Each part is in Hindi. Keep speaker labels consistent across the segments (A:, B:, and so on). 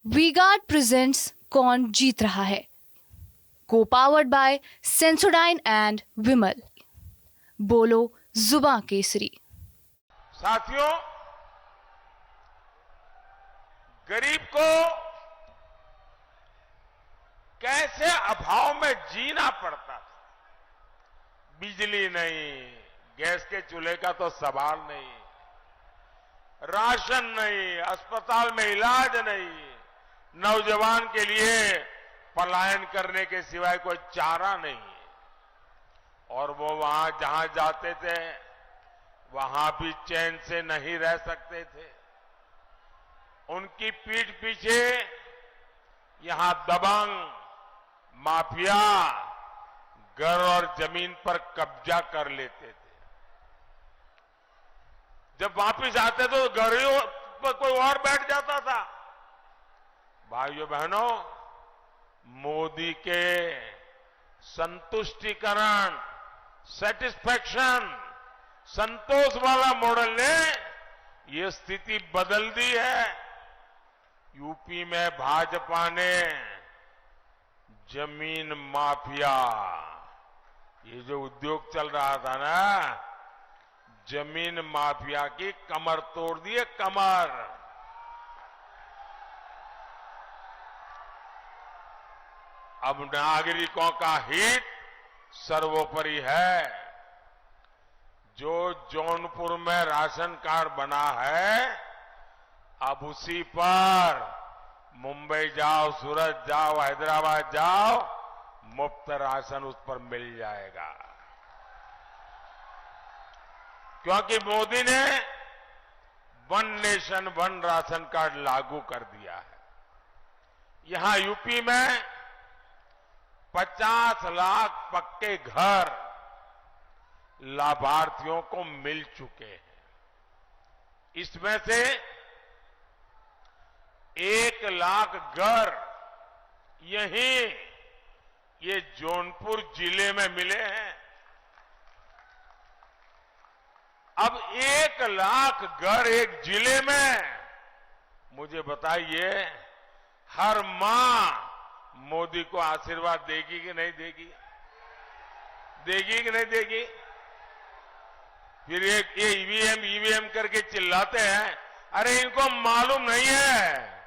A: वीगार्ड प्रेजेंट्स कौन जीत रहा है, को पावर्ड बाय सेंसोडाइन एंड विमल। बोलो जुबां केसरी।
B: साथियों, गरीब को कैसे अभाव में जीना पड़ता था। बिजली नहीं, गैस के चूल्हे का तो सवाल नहीं, राशन नहीं, अस्पताल में इलाज नहीं, नौजवान के लिए पलायन करने के सिवाय कोई चारा नहीं। और वो वहां जहां जाते थे वहां भी चैन से नहीं रह सकते थे। उनकी पीठ पीछे यहां दबंग माफिया घर और जमीन पर कब्जा कर लेते थे। जब वापिस आते तो घरों पर कोई और बैठ जाता था। भाइयों बहनों, मोदी के संतुष्टिकरण, सेटिस्फैक्शन, संतोष वाला मॉडल ने ये स्थिति बदल दी है। यूपी में भाजपा ने जमीन माफिया, ये जो उद्योग चल रहा था ना, जमीन माफिया की कमर तोड़ दी है, कमर। अब नागरिकों का हित सर्वोपरि है। जो जौनपुर में राशन कार्ड बना है, अब उसी पर मुंबई जाओ, सूरत जाओ, हैदराबाद जाओ, मुफ्त राशन उस पर मिल जाएगा। क्योंकि मोदी ने one nation one ration card लागू कर दिया है। यहां यूपी में 50 लाख पक्के घर लाभार्थियों को मिल चुके हैं। इसमें से 1 लाख घर यहीं ये जौनपुर जिले में मिले हैं। अब 1 लाख घर एक जिले में, मुझे बताइए, हर मां मोदी को आशीर्वाद देगी कि नहीं देगी? देगी कि नहीं देगी? फिर ये ईवीएम करके चिल्लाते हैं। अरे इनको मालूम नहीं है,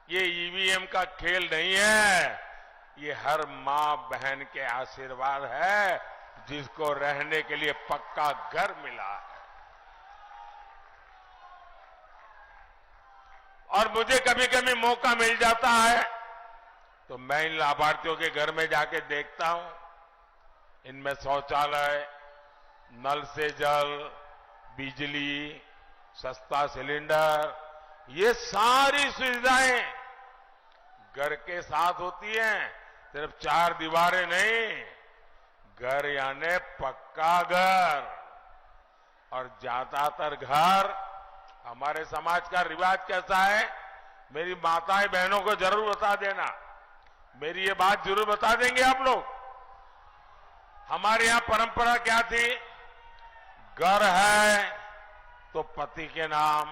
B: ये ईवीएम का खेल नहीं है, ये हर मां बहन के आशीर्वाद है जिसको रहने के लिए पक्का घर मिला है। और मुझे कभी कभी मौका मिल जाता है तो मैं इन लाभार्थियों के घर में जाके देखता हूं। इनमें शौचालय, नल से जल, बिजली, सस्ता सिलेंडर, ये सारी सुविधाएं घर के साथ होती हैं। सिर्फ 4 दीवारें नहीं, घर यानी पक्का घर। और ज्यादातर घर, हमारे समाज का रिवाज कैसा है, मेरी माताएं बहनों को जरूर बता देना, मेरी ये बात जरूर बता देंगे आप लोग। हमारे यहां परंपरा क्या थी? घर है तो पति के नाम।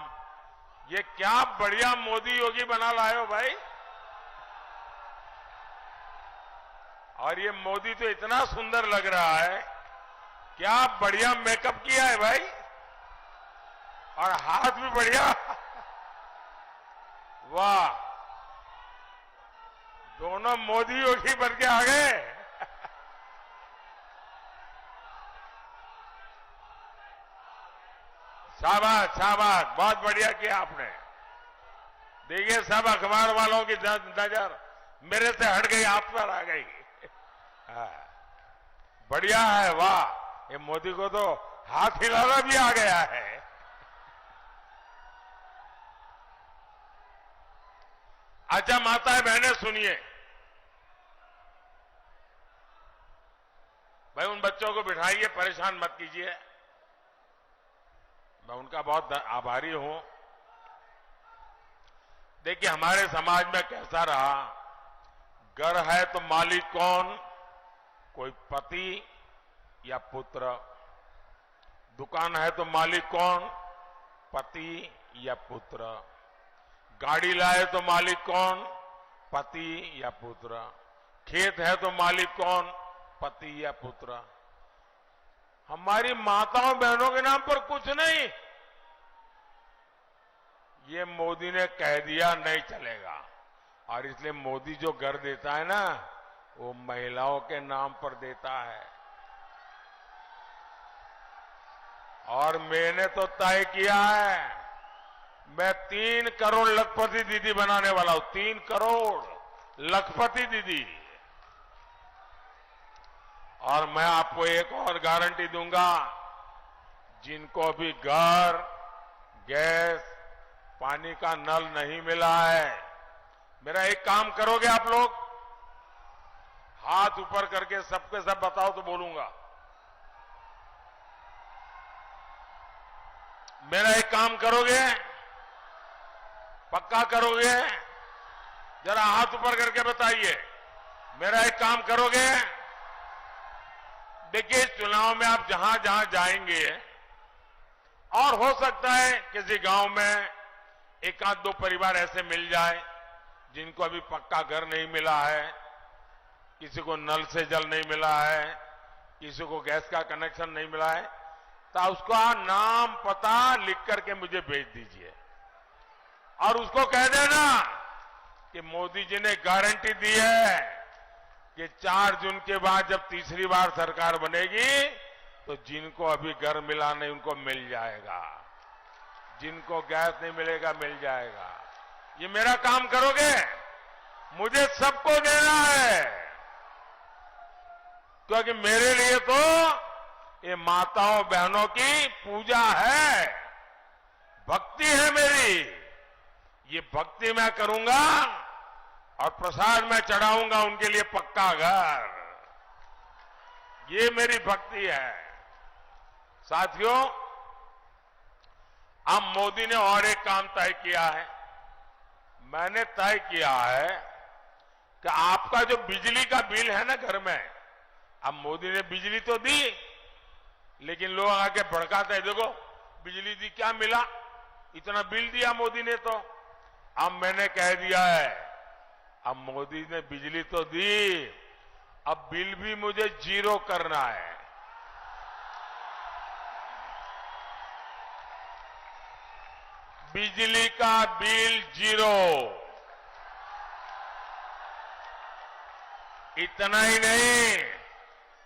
B: ये क्या बढ़िया मोदी योगी बना लाए हो भाई। और ये मोदी तो इतना सुंदर लग रहा है, क्या बढ़िया मेकअप किया है भाई, और हाथ भी बढ़िया। वाह, दोनों मोदी योगी बन के आ गए। शाबाश शाबाश, बहुत बढ़िया किया आपने। देखिए, सब अखबार वालों की नजर मेरे से हट गई, आप पर आ गई। बढ़िया है, वाह। ये मोदी को तो हाथ हिलाना भी आ गया है। अच्छा माताएं बहनें सुनिए, भाई उन बच्चों को बिठाइए, परेशान मत कीजिए, मैं उनका बहुत आभारी हूं। देखिए, हमारे समाज में कैसा रहा, घर है तो मालिक कौन? कोई पति या पुत्र। दुकान है तो मालिक कौन? पति या पुत्र। गाड़ी लाए तो मालिक कौन? पति या पुत्र। खेत है तो मालिक कौन? पति या पुत्र। हमारी माताओं बहनों के नाम पर कुछ नहीं। ये मोदी ने कह दिया नहीं चलेगा, और इसलिए मोदी जो घर देता है ना, वो महिलाओं के नाम पर देता है। और मैंने तो तय किया है, मैं 3 करोड़ लखपति दीदी बनाने वाला हूं। 3 करोड़ लखपति दीदी। और मैं आपको एक और गारंटी दूंगा, जिनको अभी घर, गैस, पानी का नल नहीं मिला है, मेरा एक काम करोगे आप लोग? हाथ ऊपर करके सबके सब बताओ तो बोलूंगा। मेरा एक काम करोगे? पक्का करोगे? जरा हाथ ऊपर करके बताइए। मेरा एक काम करोगे? देखिए, चुनाव में आप जहां जहां जाएंगे, और हो सकता है किसी गांव में एक आध 2 परिवार ऐसे मिल जाए जिनको अभी पक्का घर नहीं मिला है, किसी को नल से जल नहीं मिला है, किसी को गैस का कनेक्शन नहीं मिला है, तो उसका नाम पता लिख करके मुझे भेज दीजिए। और उसको कह देना कि मोदी जी ने गारंटी दी है कि 4 जून के बाद जब तीसरी बार सरकार बनेगी, तो जिनको अभी घर मिला नहीं उनको मिल जाएगा, जिनको गैस नहीं मिलेगा मिल जाएगा। ये मेरा काम करोगे? मुझे सबको देना है, क्योंकि मेरे लिए तो ये माताओं बहनों की पूजा है, भक्ति है मेरी। ये भक्ति मैं करूंगा और प्रसाद में चढ़ाऊंगा उनके लिए पक्का घर। ये मेरी भक्ति है। साथियों, अब मोदी ने और एक काम तय किया है। मैंने तय किया है कि आपका जो बिजली का बिल है ना घर में, अब मोदी ने बिजली तो दी, लेकिन लोग आके भड़काते हैं, देखो बिजली दी क्या मिला, इतना बिल दिया मोदी ने। तो अब मैंने कह दिया है, अब मोदी ने बिजली तो दी, अब बिल भी मुझे 0 करना है। बिजली का बिल 0। इतना ही नहीं,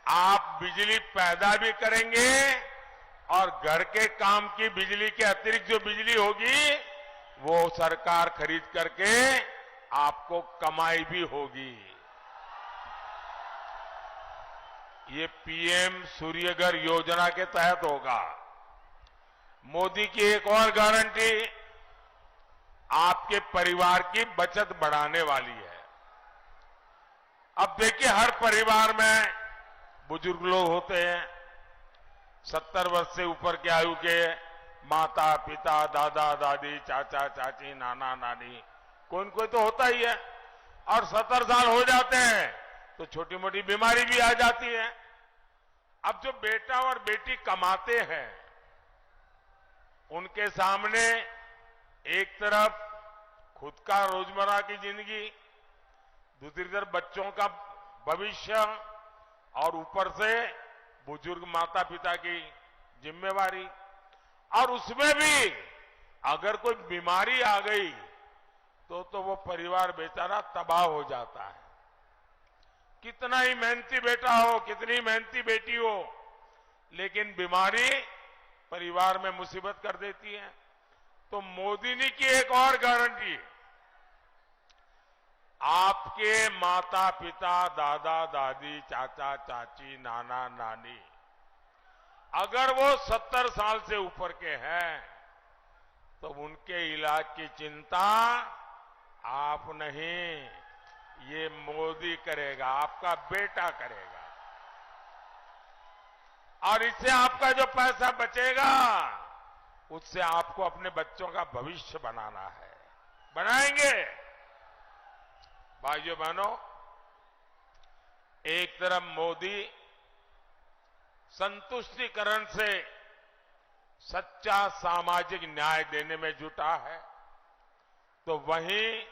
B: आप बिजली पैदा भी करेंगे और घर के काम की बिजली के अतिरिक्त जो बिजली होगी वो सरकार खरीद करके आपको कमाई भी होगी। ये पीएम सूर्यघर योजना के तहत होगा। मोदी की एक और गारंटी आपके परिवार की बचत बढ़ाने वाली है। अब देखिए, हर परिवार में बुजुर्ग लोग होते हैं, 70 वर्ष से ऊपर के आयु के, माता पिता, दादा दादी, चाचा चाची, नाना नानी, कोई न कोई तो होता ही है। और 70 साल हो जाते हैं तो छोटी मोटी बीमारी भी आ जाती है। अब जो बेटा और बेटी कमाते हैं, उनके सामने एक तरफ खुद का रोजमर्रा की जिंदगी, दूसरी तरफ बच्चों का भविष्य, और ऊपर से बुजुर्ग माता पिता की जिम्मेवारी। और उसमें भी अगर कोई बीमारी आ गई तो वो परिवार बेचारा तबाह हो जाता है। कितना ही मेहनती बेटा हो, कितनी मेहनती बेटी हो, लेकिन बीमारी परिवार में मुसीबत कर देती है। तो मोदी ने की एक और गारंटी, आपके माता पिता, दादा दादी, चाचा चाची, नाना नानी, अगर वो 70 साल से ऊपर के हैं तो उनके इलाज की चिंता आप नहीं, ये मोदी करेगा, आपका बेटा करेगा। और इससे आपका जो पैसा बचेगा, उससे आपको अपने बच्चों का भविष्य बनाना है। बनाएंगे। भाइयों बहनों, एक तरफ मोदी संतुष्टिकरण से सच्चा सामाजिक न्याय देने में जुटा है, तो वहीं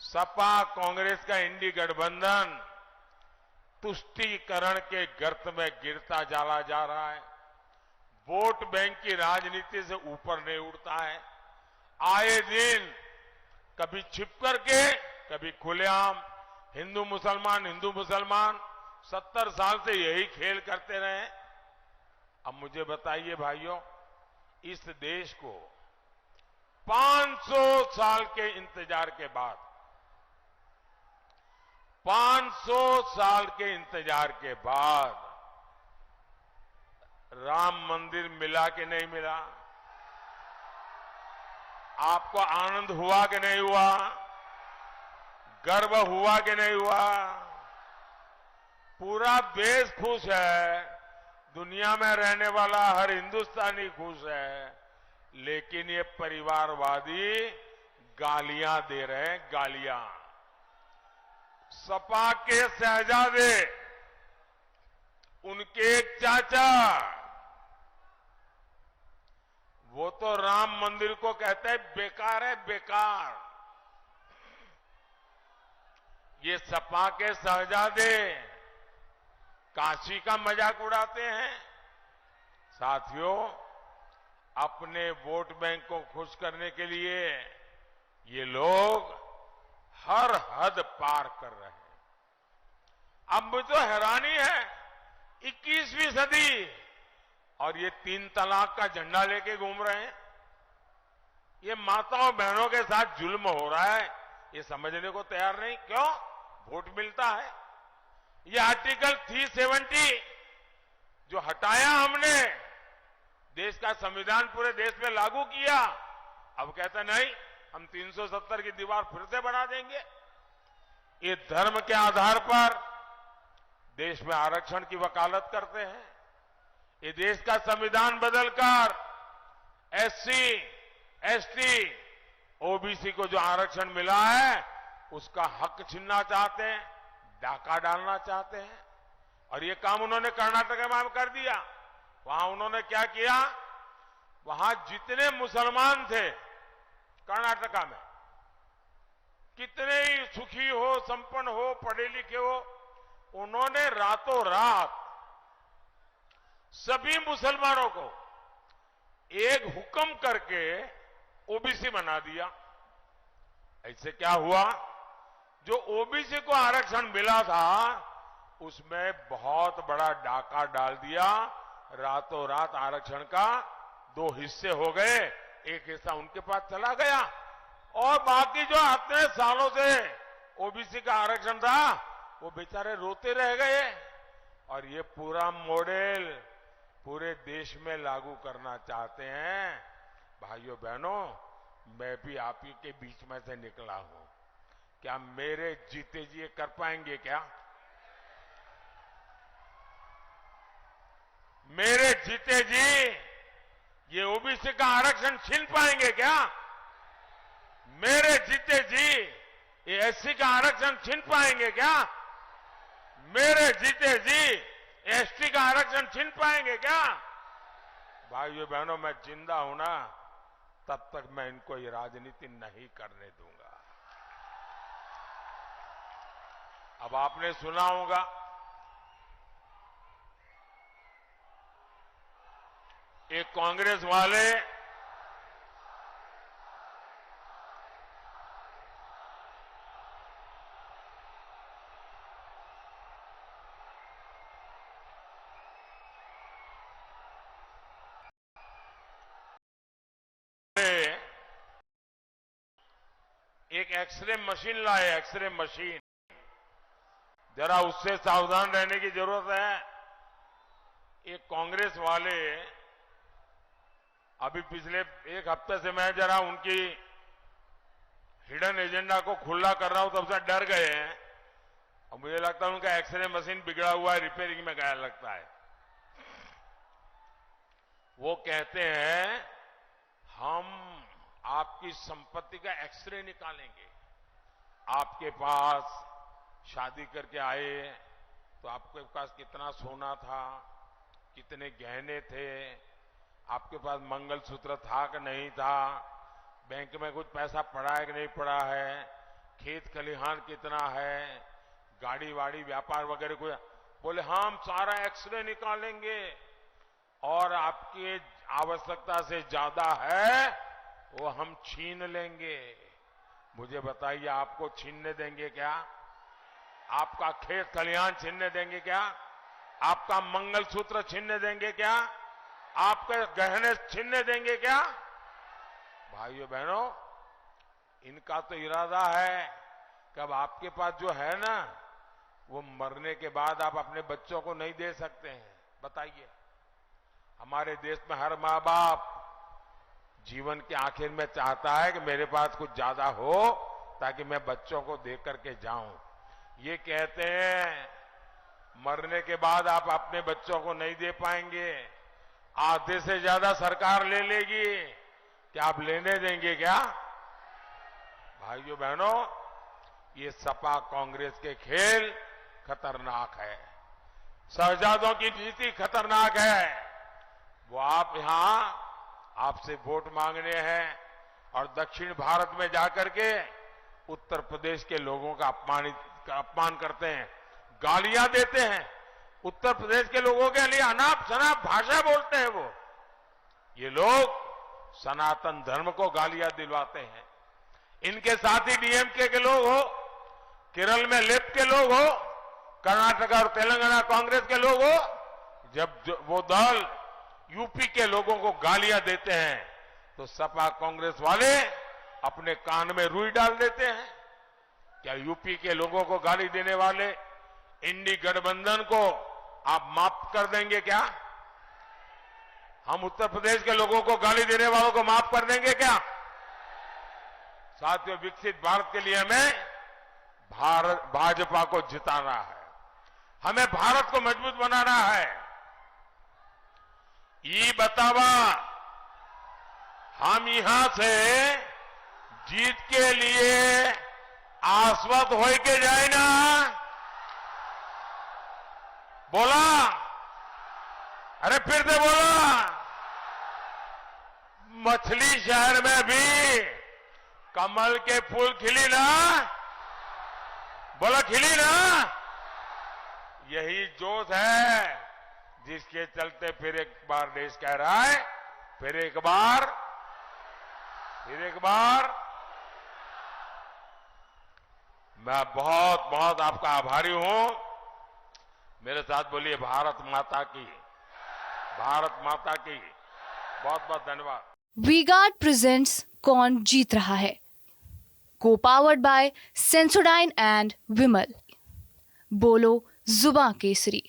B: सपा कांग्रेस का इंडी गठबंधन तुष्टीकरण के गर्त में गिरता चला जा रहा है। वोट बैंक की राजनीति से ऊपर नहीं उठता है। आए दिन कभी छिप करके, कभी खुलेआम हिंदू मुसलमान 70 साल से यही खेल करते रहे। अब मुझे बताइए भाइयों, इस देश को 500 साल के इंतजार के बाद, 500 साल के इंतजार के बाद राम मंदिर मिला कि नहीं मिला? आपको आनंद हुआ कि नहीं हुआ? गर्व हुआ कि नहीं हुआ? पूरा देश खुश है, दुनिया में रहने वाला हर हिंदुस्तानी खुश है, लेकिन ये परिवारवादी गालियां दे रहे हैं, गालियां। सपा के शहजादे, उनके एक चाचा, वो तो राम मंदिर को कहते हैं बेकार है, बेकार। ये सपा के शहजादे काशी का मजाक उड़ाते हैं। साथियों, अपने वोट बैंक को खुश करने के लिए ये लोग हर हद पार कर रहे हैं। अब मुझे तो हैरानी है, 21वीं सदी और ये 3 तलाक का झंडा लेके घूम रहे हैं। ये माताओं बहनों के साथ जुल्म हो रहा है, ये समझने को तैयार नहीं। क्यों? वोट मिलता है। ये आर्टिकल 370 जो हटाया हमने, देश का संविधान पूरे देश में लागू किया, अब कहते नहीं, हम 370 की दीवार फिर से बना देंगे। ये धर्म के आधार पर देश में आरक्षण की वकालत करते हैं। ये देश का संविधान बदलकर एससी, एसटी, ओबीसी को जो आरक्षण मिला है उसका हक छीनना चाहते हैं, डाका डालना चाहते हैं। और ये काम उन्होंने कर्नाटक में कर दिया। वहां उन्होंने क्या किया, वहां जितने मुसलमान थे कर्नाटका में, कितने ही सुखी हो, संपन्न हो, पढ़े लिखे हो, उन्होंने रातों रात सभी मुसलमानों को एक हुक्म करके ओबीसी बना दिया। ऐसे क्या हुआ, जो ओबीसी को आरक्षण मिला था उसमें बहुत बड़ा डाका डाल दिया। रातों रात आरक्षण का 2 हिस्से हो गए, एक हिस्सा उनके पास चला गया और बाकी जो इतने सालों से ओबीसी का आरक्षण था वो बेचारे रोते रह गए। और ये पूरा मॉडल पूरे देश में लागू करना चाहते हैं। भाइयों बहनों, मैं भी आप ही के बीच में से निकला हूं। क्या मेरे जीते जी ये कर पाएंगे? क्या मेरे जीते जी ये ओबीसी का आरक्षण छीन पाएंगे? क्या मेरे जीते जी ये एससी का आरक्षण छीन पाएंगे? क्या मेरे जीते जी एसटी का आरक्षण छीन पाएंगे? क्या भाइयों बहनों, मैं जिंदा हूं ना, तब तक मैं इनको ये राजनीति नहीं करने दूंगा। अब आपने सुना होगा, एक कांग्रेस वाले एक एक्सरे मशीन लाए, एक्सरे मशीन। जरा उससे सावधान रहने की जरूरत है। एक कांग्रेस वाले अभी पिछले एक हफ्ते से मैं जरा उनकी हिडन एजेंडा को खुला कर रहा हूं, तब से डर गए हैं और मुझे लगता है उनका एक्सरे मशीन बिगड़ा हुआ है, रिपेयरिंग में गया लगता है। वो कहते हैं हम आपकी संपत्ति का एक्सरे निकालेंगे। आपके पास शादी करके आए तो आपके पास कितना सोना था, कितने गहने थे, आपके पास मंगलसूत्र था कि नहीं था, बैंक में कुछ पैसा पड़ा है कि नहीं पड़ा है, खेत खलिहान कितना है, गाड़ी वाड़ी व्यापार वगैरह कोई, बोले हाँ हम सारा एक्सरे निकालेंगे और आपकी आवश्यकता से ज्यादा है वो हम छीन लेंगे। मुझे बताइए, आपको छीनने देंगे क्या? आपका खेत खलिहान छीनने देंगे क्या? आपका मंगलसूत्र छीनने देंगे क्या? आपके गहने छीनने देंगे क्या? भाइयों बहनों, इनका तो इरादा है कि अब आपके पास जो है ना वो मरने के बाद आप अपने बच्चों को नहीं दे सकते हैं। बताइए, हमारे देश में हर माँ बाप जीवन के आखिर में चाहता है कि मेरे पास कुछ ज्यादा हो ताकि मैं बच्चों को दे करके जाऊं। ये कहते हैं मरने के बाद आप अपने बच्चों को नहीं दे पाएंगे, आधे से ज्यादा सरकार ले लेगी, क्या आप लेने देंगे क्या? भाइयों बहनों, ये सपा कांग्रेस के खेल खतरनाक है, शहजादों की नीति खतरनाक है। वो आप यहां आपसे वोट मांगने हैं और दक्षिण भारत में जाकर के उत्तर प्रदेश के लोगों का अपमान करते हैं, गालियां देते हैं, उत्तर प्रदेश के लोगों के लिए अनाप शनाप भाषा बोलते हैं। वो ये लोग सनातन धर्म को गालियां दिलवाते हैं। इनके साथ ही डीएमके के लोग हो, केरल में लेफ्ट के लोग हो, कर्नाटक और तेलंगाना कांग्रेस के लोग हो, जब वो दल यूपी के लोगों को गालियां देते हैं तो सपा कांग्रेस वाले अपने कान में रुई डाल देते हैं। क्या यूपी के लोगों को गाली देने वाले इंडी गठबंधन को आप माफ कर देंगे क्या? हम उत्तर प्रदेश के लोगों को गाली देने वालों को माफ कर देंगे क्या? साथियों, विकसित भारत के लिए हमें भाजपा को जिताना है, हमें भारत को मजबूत बनाना है। ये बतावा हम यहां से जीत के लिए आश्वस्त हो के जाए ना? बोला? अरे फिर से बोला। मछली शहर में भी कमल के फूल खिली ना? बोला खिली ना? यही जोश है जिसके चलते फिर एक बार देश कह रहा है, फिर एक बार मैं बहुत बहुत आपका आभारी हूं। मेरे साथ बोलिए भारत माता की, भारत माता की। बहुत बहुत धन्यवाद।
A: वी-गार्ड प्रेजेंट्स कौन जीत रहा है, को पावर्ड बाय सेंसोडाइन एंड विमल। बोलो जुबां केसरी।